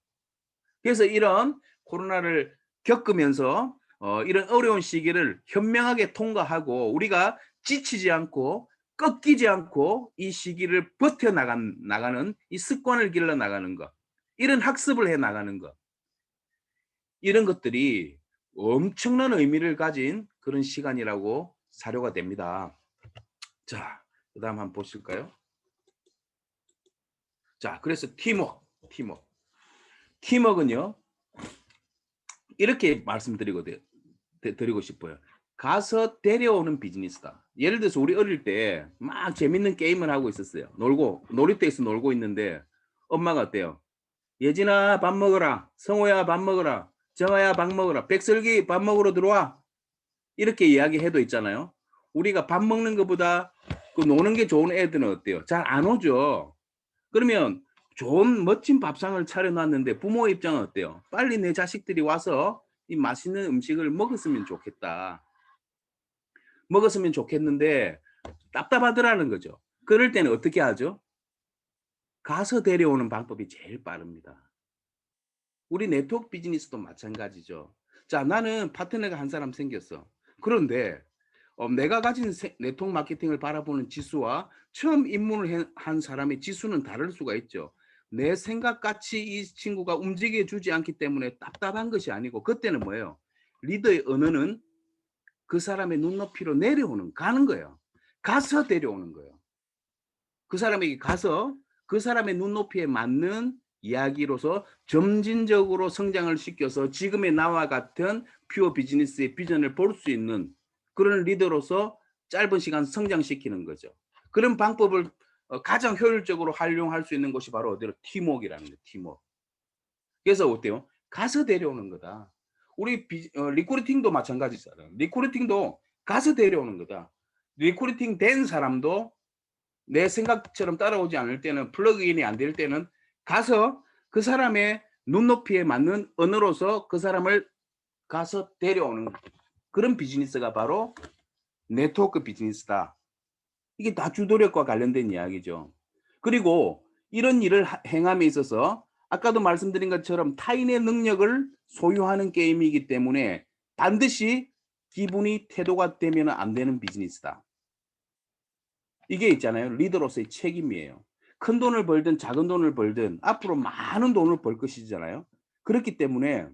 그래서 이런 코로나를 겪으면서 이런 어려운 시기를 현명하게 통과하고 우리가 지치지 않고 꺾이지 않고 이 시기를 버텨나가는 이 습관을 길러 나가는 것, 이런 학습을 해 나가는 것, 이런 것들이 엄청난 의미를 가진 그런 시간이라고 사료가 됩니다. 자, 그 다음 한번 보실까요? 자, 그래서 팀워크는요, 이렇게 말씀드리고 싶어요. 가서 데려오는 비즈니스다. 예를 들어서 우리 어릴 때 막 재밌는 게임을 하고 있었어요. 놀이터에서 놀고 있는데 엄마가 어때요? 예진아 밥 먹어라. 성호야 밥 먹어라. 정아야 밥 먹어라. 백설기 밥 먹으러 들어와. 이렇게 이야기해도 있잖아요. 우리가 밥 먹는 것보다 그 노는 게 좋은 애들은 어때요? 잘 안 오죠. 그러면 좋은 멋진 밥상을 차려놨는데 부모 입장은 어때요? 빨리 내 자식들이 와서 이 맛있는 음식을 먹었으면 좋겠다. 먹었으면 좋겠는데 답답하더라는 거죠. 그럴 때는 어떻게 하죠? 가서 데려오는 방법이 제일 빠릅니다. 우리 네트워크 비즈니스도 마찬가지죠. 자, 나는 파트너가 한 사람 생겼어. 그런데 내가 가진 네트워크 마케팅을 바라보는 지수와 처음 입문을 한 사람의 지수는 다를 수가 있죠. 내 생각같이 이 친구가 움직여 주지 않기 때문에 답답한 것이 아니고, 그때는 뭐예요? 리더의 언어는 그 사람의 눈높이로 가는 거예요. 가서 데려오는 거예요. 그 사람에게 가서 그 사람의 눈높이에 맞는 이야기로서 점진적으로 성장을 시켜서 지금의 나와 같은 퓨어 비즈니스의 비전을 볼 수 있는 그런 리더로서 짧은 시간 성장시키는 거죠. 그런 방법을 가장 효율적으로 활용할 수 있는 것이 바로 어디로? 팀워크라는 거예요. 팀워크. 그래서 어때요? 가서 데려오는 거다. 우리 리크루팅도 마찬가지잖아요. 리크루팅도 가서 데려오는 거다. 리크루팅 된 사람도 내 생각처럼 따라오지 않을 때는, 플러그인이 안 될 때는 가서 그 사람의 눈높이에 맞는 언어로서 그 사람을 가서 데려오는 그런 비즈니스가 바로 네트워크 비즈니스다. 이게 다 주도력과 관련된 이야기죠. 그리고 이런 일을 행함에 있어서 아까도 말씀드린 것처럼 타인의 능력을 소유하는 게임이기 때문에 반드시 기분이 태도가 되면 안 되는 비즈니스다. 이게 있잖아요. 리더로서의 책임이에요. 큰 돈을 벌든 작은 돈을 벌든 앞으로 많은 돈을 벌 것이잖아요. 그렇기 때문에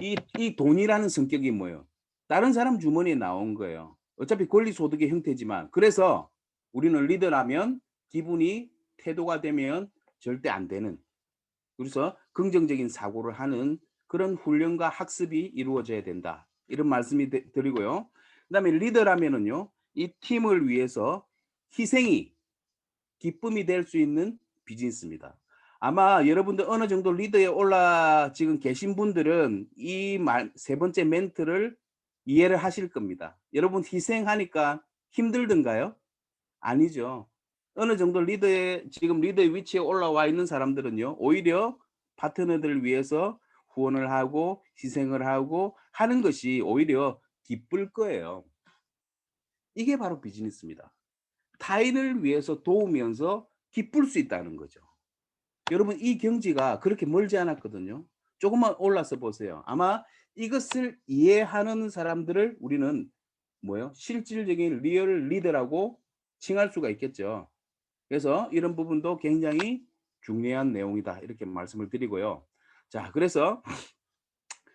이 돈이라는 성격이 뭐예요? 다른 사람 주머니에 나온 거예요. 어차피 권리소득의 형태지만, 그래서 우리는 리더라면 기분이 태도가 되면 절대 안 되는, 그래서 긍정적인 사고를 하는 그런 훈련과 학습이 이루어져야 된다. 이런 말씀이 드리고요. 그다음에 리더라면은요, 이 팀을 위해서 희생이 기쁨이 될 수 있는 비즈니스입니다. 아마 여러분들 어느 정도 리더에 지금 계신 분들은 이 세 번째 멘트를 이해를 하실 겁니다. 여러분 희생하니까 힘들던가요? 아니죠. 어느 정도 지금 리더의 위치에 올라와 있는 사람들은요, 오히려 파트너들을 위해서 후원을 하고 희생을 하고 하는 것이 오히려 기쁠 거예요. 이게 바로 비즈니스입니다. 타인을 위해서 도우면서 기쁠 수 있다는 거죠. 여러분, 이 경지가 그렇게 멀지 않았거든요. 조금만 올라서 보세요. 아마 이것을 이해하는 사람들을 우리는 실질적인 리얼 리더라고 칭할 수가 있겠죠. 그래서 이런 부분도 굉장히 중요한 내용이다, 이렇게 말씀을 드리고요. 자, 그래서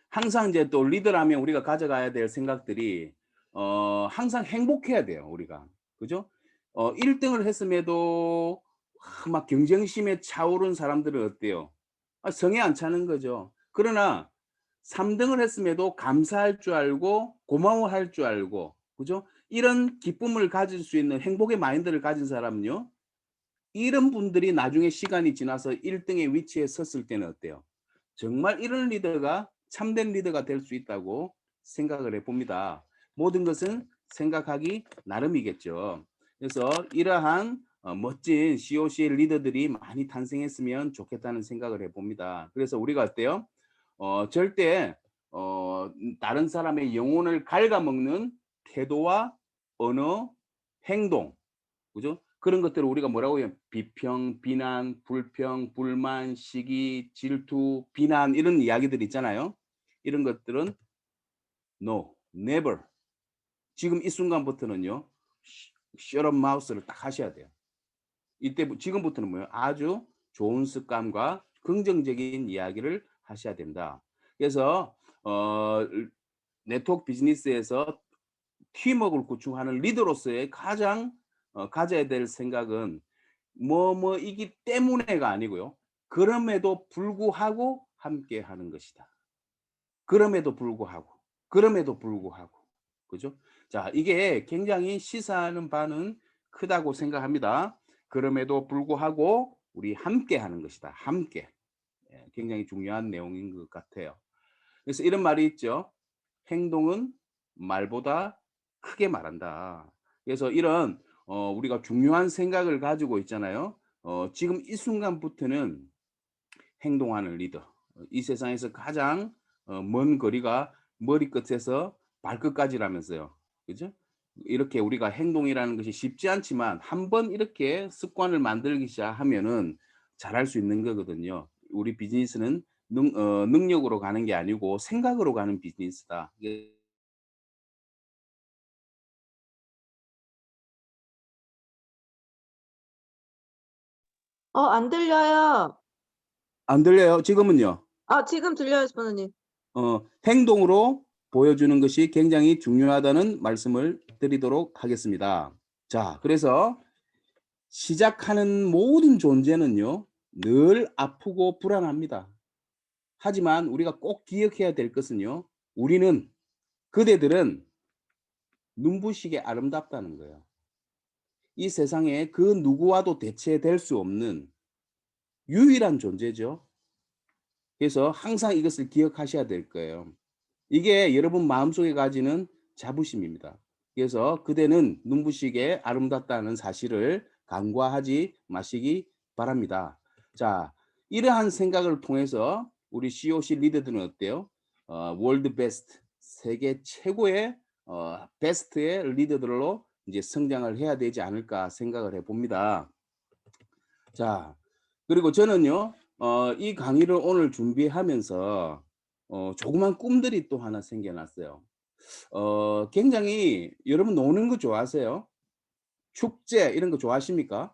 항상 이제 또 리더라면 우리가 가져가야 될 생각들이 항상 행복해야 돼요, 우리가. 그죠? 1등을 했음에도 막 경쟁심에 차오른 사람들은 어때요? 성에 안 차는 거죠. 그러나 3등을 했음에도 감사할 줄 알고 고마워할 줄 알고, 그죠? 이런 기쁨을 가질 수 있는 행복의 마인드를 가진 사람은요, 이런 분들이 나중에 시간이 지나서 1등의 위치에 섰을 때는 어때요? 정말 이런 리더가 참된 리더가 될 수 있다고 생각을 해봅니다. 모든 것은 생각하기 나름이겠죠. 그래서 이러한 멋진 COC 리더들이 많이 탄생했으면 좋겠다는 생각을 해봅니다. 그래서 우리가 어때요? 절대 다른 사람의 영혼을 갉아먹는 태도와 언어, 행동, 그죠? 그런 것들을 우리가 뭐라고 해요? 비평, 비난, 불평, 불만, 시기, 질투, 비난 이런 이야기들 있잖아요. 이런 것들은 no, never. 지금 이 순간부터는요. shut up mouth를 딱 하셔야 돼요. 이때 지금부터는 뭐예요? 아주 좋은 습관과 긍정적인 이야기를 하셔야 된다. 그래서 네트워크 비즈니스에서 팀워크를 구축하는 리더로서의 가장 가져야 될 생각은 뭐뭐이기 때문에가 아니고요. 그럼에도 불구하고 함께 하는 것이다. 그럼에도 불구하고, 그럼에도 불구하고, 그죠? 자, 이게 굉장히 시사하는 바는 크다고 생각합니다. 그럼에도 불구하고 우리 함께 하는 것이다. 함께. 굉장히 중요한 내용인 것 같아요. 그래서 이런 말이 있죠. 행동은 말보다 크게 말한다. 그래서 이런 우리가 중요한 생각을 가지고 있잖아요. 지금 이 순간부터는 행동하는 리더. 이 세상에서 가장 먼 거리가 머리끝에서 발끝까지라면서요. 그죠? 이렇게 우리가 행동이라는 것이 쉽지 않지만 한번 이렇게 습관을 만들기 시작하면은 잘할 수 있는 거거든요. 우리 비즈니스는 능력으로 가는 게 아니고 생각으로 가는 비즈니스다. 안 들려요. 안 들려요? 지금은요? 지금 들려요, 스파너님. 행동으로 보여주는 것이 굉장히 중요하다는 말씀을 드리도록 하겠습니다. 자, 그래서 시작하는 모든 존재는요, 늘 아프고 불안합니다. 하지만 우리가 꼭 기억해야 될 것은요, 그대들은 눈부시게 아름답다는 거예요. 이 세상에 그 누구와도 대체될 수 없는 유일한 존재죠. 그래서 항상 이것을 기억하셔야 될 거예요. 이게 여러분 마음속에 가지는 자부심입니다. 그래서 그대는 눈부시게 아름답다는 사실을 간과하지 마시기 바랍니다. 자, 이러한 생각을 통해서 우리 COC 리더들은 어때요? 월드 베스트, 세계 최고의 베스트의 리더들로 이제 성장을 해야 되지 않을까 생각을 해봅니다. 자, 그리고 저는요, 이 강의를 오늘 준비하면서 조그만 꿈들이 또 하나 생겨났어요. 굉장히 여러분 노는 거 좋아하세요? 축제 이런 거 좋아하십니까?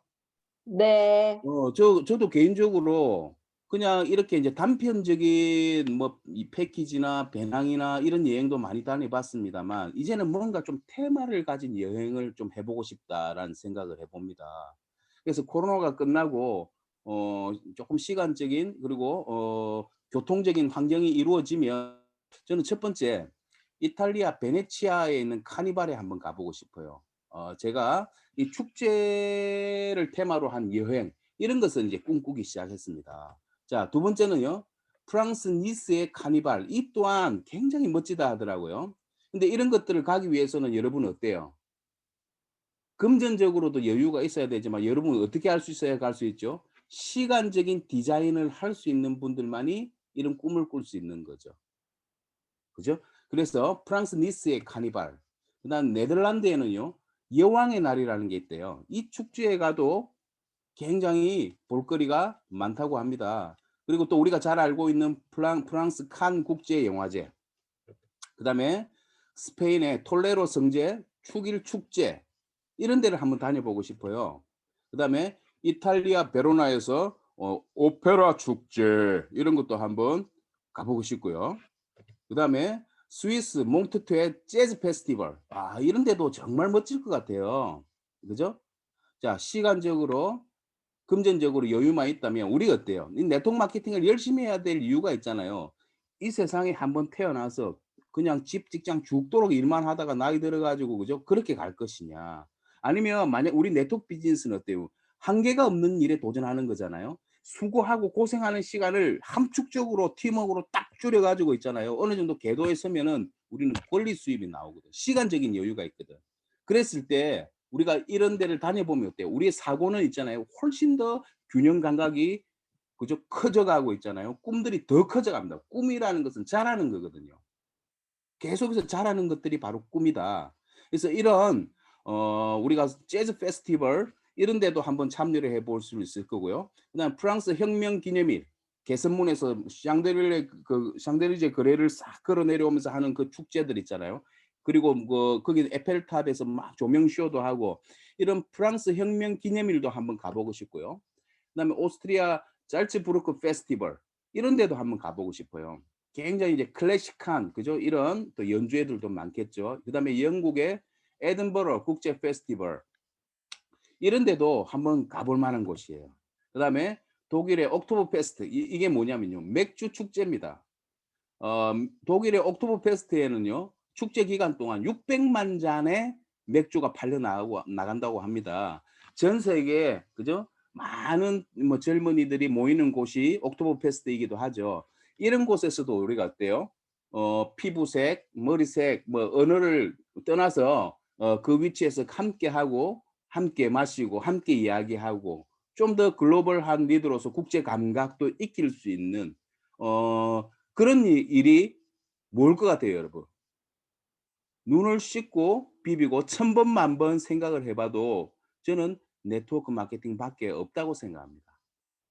네. 저도 개인적으로 그냥 이렇게 이제 단편적인 뭐 이 패키지나 배낭이나 이런 여행도 많이 다녀봤습니다만 이제는 뭔가 좀 테마를 가진 여행을 좀 해보고 싶다라는 생각을 해봅니다. 그래서 코로나가 끝나고 조금 시간적인 그리고 교통적인 환경이 이루어지면 저는 첫 번째 이탈리아 베네치아에 있는 카니발에 한번 가보고 싶어요. 제가 이 축제를 테마로 한 여행 이런 것을 이제 꿈꾸기 시작했습니다. 자, 두 번째는요. 프랑스 니스의 카니발. 이 또한 굉장히 멋지다 하더라고요. 근데 이런 것들을 가기 위해서는 여러분 어때요? 금전적으로도 여유가 있어야 되지만 여러분 어떻게 할 수 있어야 갈 수 있죠? 시간적인 디자인을 할 수 있는 분들만이 이런 꿈을 꿀 수 있는 거죠. 그죠? 그래서 프랑스 니스의 카니발, 그다음 네덜란드에는요 여왕의 날이라는 게 있대요. 이 축제에 가도 굉장히 볼거리가 많다고 합니다. 그리고 또 우리가 잘 알고 있는 프랑스 칸 국제 영화제, 그다음에 스페인의 톨레로 성제 축일 축제 이런 데를 한번 다녀보고 싶어요. 그다음에 이탈리아 베로나에서 오페라 축제 이런 것도 한번 가보고 싶고요. 그다음에 스위스 몽트트의 재즈 페스티벌. 이런 데도 정말 멋질 것 같아요. 그죠? 자, 시간적으로 금전적으로 여유만 있다면 우리 어때요? 이 네트워크 마케팅을 열심히 해야 될 이유가 있잖아요. 이 세상에 한번 태어나서 그냥 집 직장 죽도록 일만 하다가 나이 들어가지고 그죠? 그렇게 갈 것이냐? 아니면 만약 우리 네트워크 비즈니스는 어때요? 한계가 없는 일에 도전하는 거잖아요. 수고하고 고생하는 시간을 함축적으로 팀워크로 딱 줄여가지고 있잖아요. 어느 정도 궤도에 서면은 우리는 권리 수입이 나오거든. 시간적인 여유가 있거든. 그랬을 때 우리가 이런 데를 다녀보면 어때요? 우리의 사고는 있잖아요. 훨씬 더 균형 감각이 그저 커져가고 있잖아요. 꿈들이 더 커져갑니다. 꿈이라는 것은 자라는 거거든요. 계속해서 자라는 것들이 바로 꿈이다. 그래서 이런 우리가 재즈 페스티벌 이런 데도 한번 참여를 해볼 수 있을 거고요. 그다음 프랑스 혁명 기념일 개선문에서 샹들리제 거리를 싹 걸어 내려오면서 하는 그 축제들 있잖아요. 그리고 거기 에펠탑에서 막 조명 쇼도 하고 이런 프랑스 혁명 기념일도 한번 가보고 싶고요. 그다음에 오스트리아 잘츠부르크 페스티벌 이런 데도 한번 가보고 싶어요. 굉장히 이제 클래식한 그죠? 이런 또 연주회들도 많겠죠. 그다음에 영국의 에든버러 국제 페스티벌 이런 데도 한번 가볼 만한 곳이에요. 그다음에 독일의 옥토버 페스트 이게 뭐냐면요. 맥주 축제입니다. 독일의 옥토버 페스트에는요. 축제 기간 동안 600만 잔의 맥주가 팔려 나간다고 합니다. 전 세계에 그죠? 많은 뭐 젊은이들이 모이는 곳이 옥토버 페스트이기도 하죠. 이런 곳에서도 우리가 어때요? 피부색, 머리색, 뭐 언어를 떠나서 그 위치에서 함께 하고 함께 마시고 함께 이야기하고 좀 더 글로벌한 리더로서 국제 감각도 익힐 수 있는 그런 일이 뭘 것 같아요, 여러분? 눈을 씻고 비비고 1000번 만번 생각을 해봐도 저는 네트워크 마케팅밖에 없다고 생각합니다.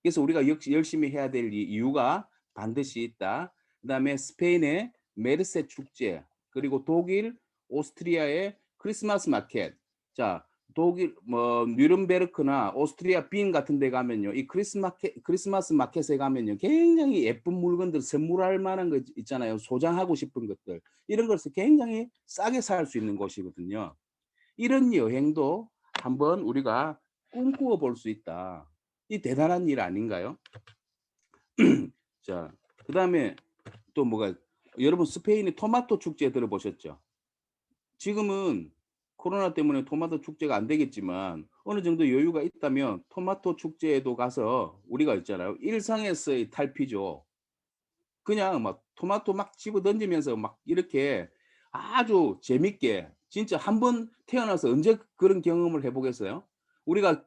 그래서 우리가 역시 열심히 해야 될 이유가 반드시 있다. 그다음에 스페인의 메르세 축제, 그리고 독일, 오스트리아의 크리스마스 마켓. 자, 독일 뭐 뉘른베르크나 오스트리아 빈 같은 데 가면요. 이 크리스마스 마켓에 가면요. 굉장히 예쁜 물건들 선물할 만한 거 있잖아요. 소장하고 싶은 것들. 이런 것을 굉장히 싸게 살 수 있는 곳이거든요. 이런 여행도 한번 우리가 꿈꾸어 볼 수 있다. 이 대단한 일 아닌가요? 자, 그다음에 또 뭐가 여러분 스페인의 토마토 축제 들어보셨죠? 지금은 코로나 때문에 토마토 축제가 안 되겠지만 어느 정도 여유가 있다면 토마토 축제에도 가서 우리가 있잖아요. 일상에서의 탈피죠. 그냥 막 토마토 막 집어 던지면서 막 이렇게 아주 재밌게 진짜 한 번 태어나서 언제 그런 경험을 해 보겠어요? 우리가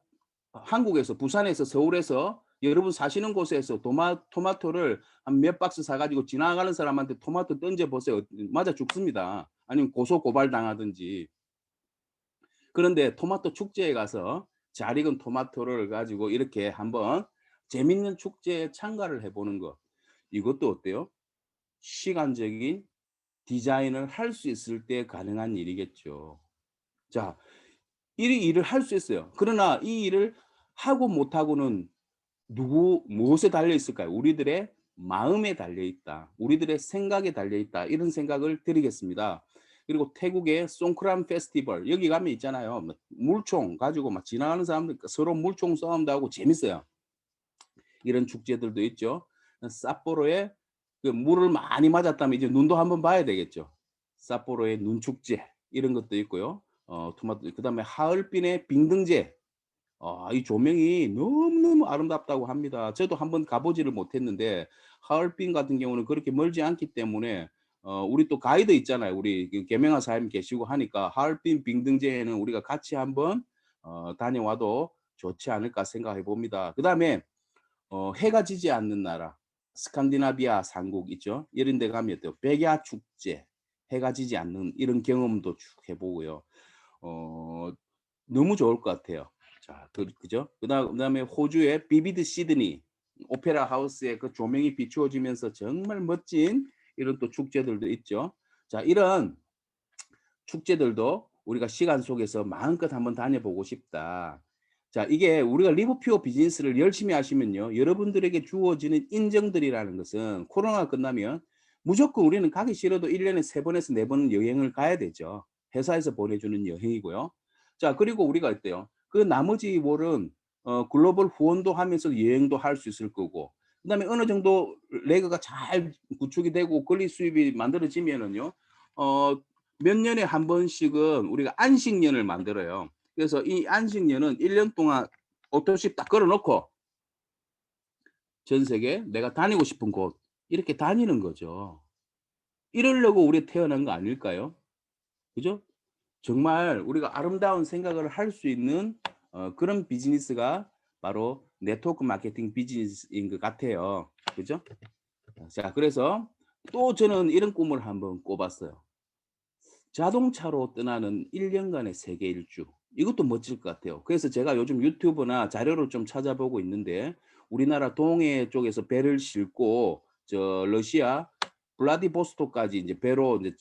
한국에서 부산에서 서울에서 여러분 사시는 곳에서 토마토를 한 몇 박스 사 가지고 지나가는 사람한테 토마토 던져 보세요. 맞아 죽습니다. 아니면 고소 고발 당하든지. 그런데 토마토 축제에 가서 잘 익은 토마토를 가지고 이렇게 한번 재밌는 축제에 참가를 해 보는 것. 이것도 어때요? 시간적인 디자인을 할 수 있을 때 가능한 일이겠죠. 자, 이 일을 할 수 있어요. 그러나 이 일을 하고 못하고는 무엇에 달려 있을까요? 우리들의 마음에 달려 있다. 우리들의 생각에 달려 있다. 이런 생각을 드리겠습니다. 그리고 태국의 송크람 페스티벌 여기 가면 있잖아요. 뭐 물총 가지고 막 지나가는 사람들 서로 물총 싸움도 하고 재밌어요. 이런 축제들도 있죠. 삿포로에 그 물을 많이 맞았다면 이제 눈도 한번 봐야 되겠죠. 삿포로의 눈 축제 이런 것도 있고요. 토마토 그다음에 하얼빈의 빙등제. 이 조명이 너무너무 아름답다고 합니다. 저도 한번 가보지를 못했는데 하얼빈 같은 경우는 그렇게 멀지 않기 때문에 우리 또 가이드 있잖아요. 우리 그 계명한 사장님 계시고 하니까 하얼빈 빙등제에는 우리가 같이 한번 다녀와도 좋지 않을까 생각해 봅니다. 그다음에 해가 지지 않는 나라 스칸디나비아 삼국 있죠. 이런 데 가면 또 백야 축제 해가 지지 않는 이런 경험도 쭉 해보고요. 너무 좋을 것 같아요. 자, 그죠? 그다음에 호주의 비비드 시드니 오페라 하우스의 그 조명이 비추어지면서 정말 멋진 이런 또 축제들도 있죠. 자, 이런 축제들도 우리가 시간 속에서 마음껏 한번 다녀보고 싶다. 자, 이게 우리가 리브퓨어 비즈니스를 열심히 하시면요. 여러분들에게 주어지는 인정들이라는 것은 코로나가 끝나면 무조건 우리는 가기 싫어도 1년에 3번에서 4번은 여행을 가야 되죠. 회사에서 보내주는 여행이고요. 자, 그리고 우리가 어때요? 그 나머지 월은 글로벌 후원도 하면서 여행도 할 수 있을 거고 그다음에 어느 정도 레그가 잘 구축이 되고 권리 수입이 만들어지면은요. 몇 년에 한 번씩은 우리가 안식년을 만들어요. 그래서 이 안식년은 1년 동안 오토십 딱 걸어 놓고 전 세계 내가 다니고 싶은 곳 이렇게 다니는 거죠. 이러려고 우리 태어난 거 아닐까요? 그죠? 정말 우리가 아름다운 생각을 할 수 있는 그런 비즈니스가 바로 네트워크 마케팅 비즈니스인 것 같아요. 그죠? 자, 그래서 또 저는 이런 꿈을 한번 꿔봤어요. 자동차로 떠나는 1년간의 세계 일주. 이것도 멋질 것 같아요. 그래서 제가 요즘 유튜브나 자료를 좀 찾아보고 있는데 우리나라 동해 쪽에서 배를 싣고 저 러시아 블라디보스토크까지 이제 배로 이제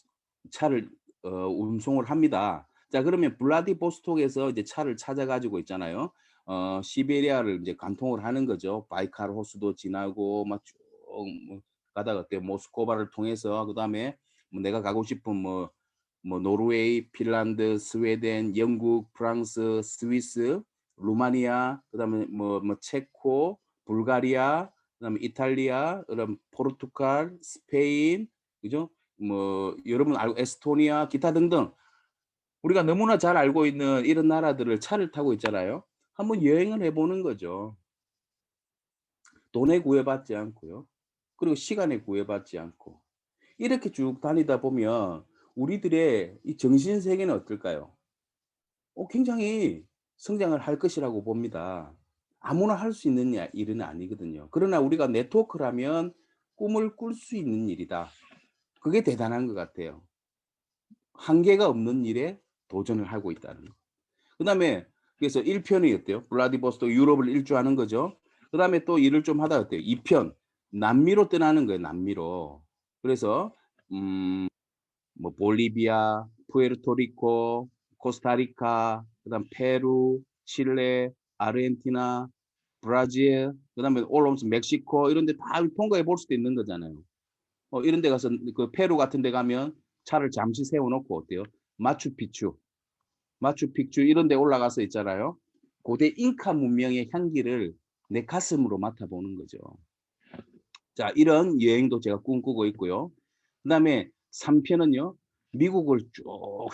차를 운송을 합니다. 자, 그러면 블라디보스톡에서 이제 차를 찾아 가지고 있잖아요. 시베리아를 이제 관통을 하는 거죠. 바이칼 호수도 지나고 막 쭉 뭐 가다가 또 모스크바를 통해서 그다음에 뭐 내가 가고 싶은 뭐 노르웨이, 핀란드, 스웨덴, 영국, 프랑스, 스위스, 루마니아, 그다음에 뭐 체코, 불가리아, 그다음에 이탈리아, 그다음 포르투갈, 스페인, 그죠? 뭐 여러분 알고 에스토니아, 기타 등등 우리가 너무나 잘 알고 있는 이런 나라들을 차를 타고 있잖아요. 한번 여행을 해보는 거죠. 돈에 구애받지 않고요. 그리고 시간에 구애받지 않고. 이렇게 쭉 다니다 보면 우리들의 이 정신 세계는 어떨까요? 굉장히 성장을 할 것이라고 봅니다. 아무나 할 수 있는 일은 아니거든요. 그러나 우리가 네트워크라면 꿈을 꿀 수 있는 일이다. 그게 대단한 것 같아요. 한계가 없는 일에 도전을 하고 있다는 거. 그다음에 그래서 1편이 어때요? 블라디보스토크 유럽을 일주하는 거죠. 그다음에 또 일을 좀 하다 어때요? 2편 남미로 떠나는 거예요. 남미로. 그래서 뭐 볼리비아, 푸에르토리코, 코스타리카, 그다음 페루, 칠레, 아르헨티나, 브라질, 그다음에 올라오면서 멕시코 이런 데 다 통과해 볼 수도 있는 거잖아요. 이런 데 가서 그 페루 같은 데 가면 차를 잠시 세워 놓고 어때요? 마추픽추, 마추픽추 이런 데 올라가서 있잖아요. 고대 잉카 문명의 향기를 내 가슴으로 맡아보는 거죠. 자, 이런 여행도 제가 꿈꾸고 있고요. 그다음에 3편은요. 미국을 쭉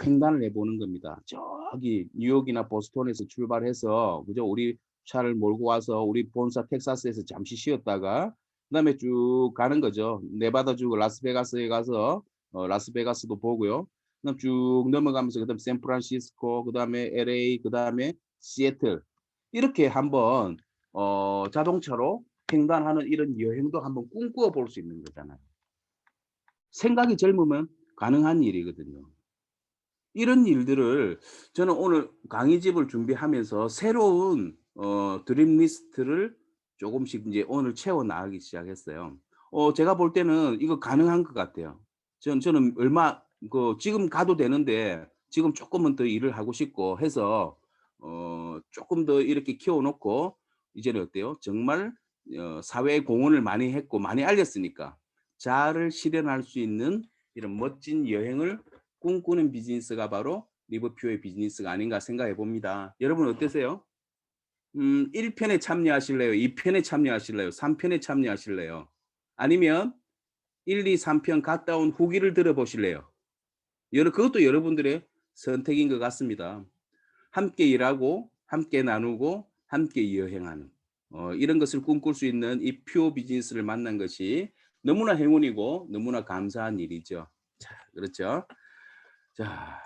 횡단을 해보는 겁니다. 저기 뉴욕이나 보스턴에서 출발해서 그죠? 우리 차를 몰고 와서 우리 본사 텍사스에서 잠시 쉬었다가 그다음에 쭉 가는 거죠. 네바다 주 라스베가스에 가서 라스베가스도 보고요. 그다음 쭉 넘어가면서 그다음 샌프란시스코, 그다음에 LA, 그다음에 시애틀 이렇게 한번 자동차로 횡단하는 이런 여행도 한번 꿈꾸어 볼 수 있는 거잖아요. 생각이 젊으면 가능한 일이거든요. 이런 일들을 저는 오늘 강의집을 준비하면서 새로운 드림 리스트를 조금씩 이제 오늘 채워 나가기 시작했어요. 제가 볼 때는 이거 가능한 것 같아요. 저는 얼마 지금 가도 되는데 지금 조금은 더 일을 하고 싶고 해서 조금 더 이렇게 키워 놓고 이제는 어때요? 정말 사회에 공헌을 많이 했고 많이 알렸으니까 자아를 실현할 수 있는 이런 멋진 여행을 꿈꾸는 비즈니스가 바로 리버퓨어의 비즈니스가 아닌가 생각해 봅니다. 여러분 어떠세요? 1편에 참여하실래요? 2편에 참여하실래요? 3편에 참여하실래요? 아니면 1, 2, 3편 갔다 온 후기를 들어보실래요? 그것도 여러분들의 선택인 것 같습니다. 함께 일하고 함께 나누고 함께 여행하는 이런 것을 꿈꿀 수 있는 이 퓨어 비즈니스를 만난 것이 너무나 행운이고 너무나 감사한 일이죠. 자, 그렇죠. 자,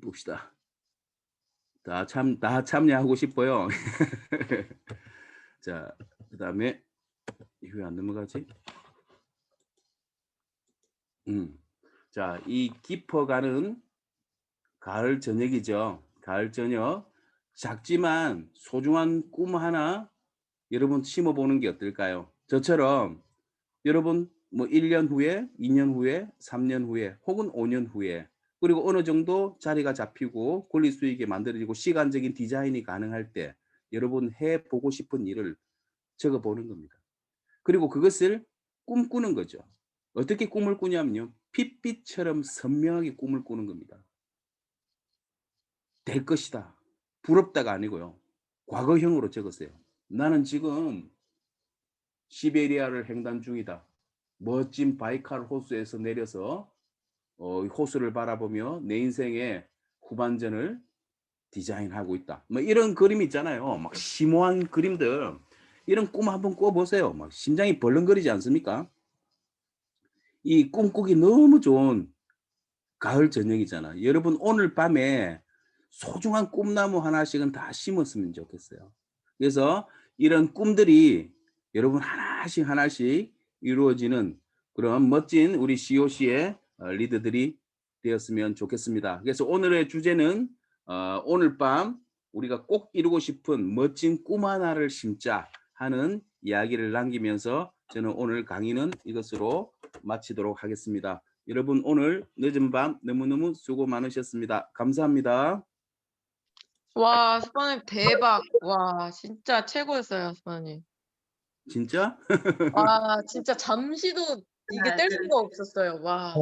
봅시다. 다 참여하고 싶어요. 자, 그다음에 이거 왜 안 넘어가지? 자, 이 깊어가는 가을 저녁이죠. 가을 저녁. 작지만 소중한 꿈 하나 여러분 심어보는 게 어떨까요? 저처럼 여러분 뭐 1년 후에, 2년 후에, 3년 후에 혹은 5년 후에 그리고 어느 정도 자리가 잡히고 권리 수익이 만들어지고 시간적인 디자인이 가능할 때 여러분 해보고 싶은 일을 적어보는 겁니다. 그리고 그것을 꿈꾸는 거죠. 어떻게 꿈을 꾸냐면요. 핏빛처럼 선명하게 꿈을 꾸는 겁니다. 될 것이다. 부럽다가 아니고요. 과거형으로 적었어요. 나는 지금 시베리아를 횡단 중이다. 멋진 바이칼 호수에서 내려서 호수를 바라보며 내 인생의 후반전을 디자인하고 있다. 뭐 이런 그림 있잖아요. 막 심오한 그림들. 이런 꿈 한번 꿔보세요. 막 심장이 벌렁거리지 않습니까? 이 꿈꾸기 너무 좋은 가을 저녁이잖아. 여러분 오늘 밤에 소중한 꿈나무 하나씩은 다 심었으면 좋겠어요. 그래서 이런 꿈들이 여러분 하나씩 하나씩 이루어지는 그런 멋진 우리 COC의 리더들이 되었으면 좋겠습니다. 그래서 오늘의 주제는 오늘 밤 우리가 꼭 이루고 싶은 멋진 꿈 하나를 심자 하는 이야기를 남기면서 저는 오늘 강의는 이것으로 마치도록 하겠습니다. 여러분 오늘 늦은 밤 너무너무 수고 많으셨습니다. 감사합니다. 와, 스파님 대박. 와, 진짜 최고였어요, 스파님. 진짜? 와, 진짜 잠시도 이게 뗄 수가 없었어요. 와.